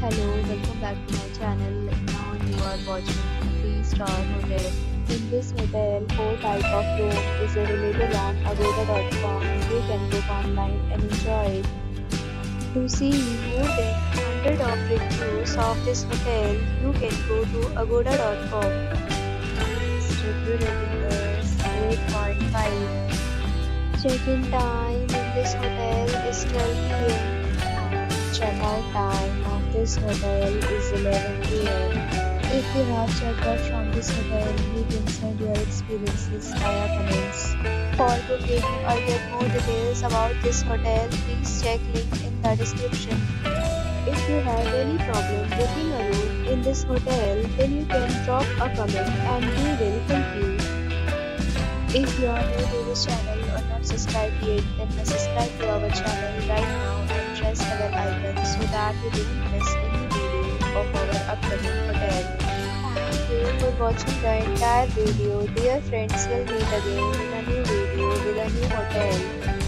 Hello, welcome back to my channel. Now you are watching a 3-star hotel. In this hotel, 4 type of room is available on agoda.com. You can book online and enjoy it. To see more than 100 of reviews of this hotel, you can go to agoda.com. Its review rating is 8.5. Check-in time in this hotel is 12 p.m. Check-out time of this hotel is 11 p.m. If you have checked out from this hotel, you can send your experiences via comments. For booking or get more details about this hotel, please check link in the description. If you have any problem booking a room in this hotel, then you can drop a comment and we will help you. If you are new to this channel or not subscribed yet, then subscribe to our channel right now and press the bell icon so that you don't miss any video of our upcoming hotel. Thank you for watching the entire video. Dear friends, we'll meet again in a new video with a new hotel.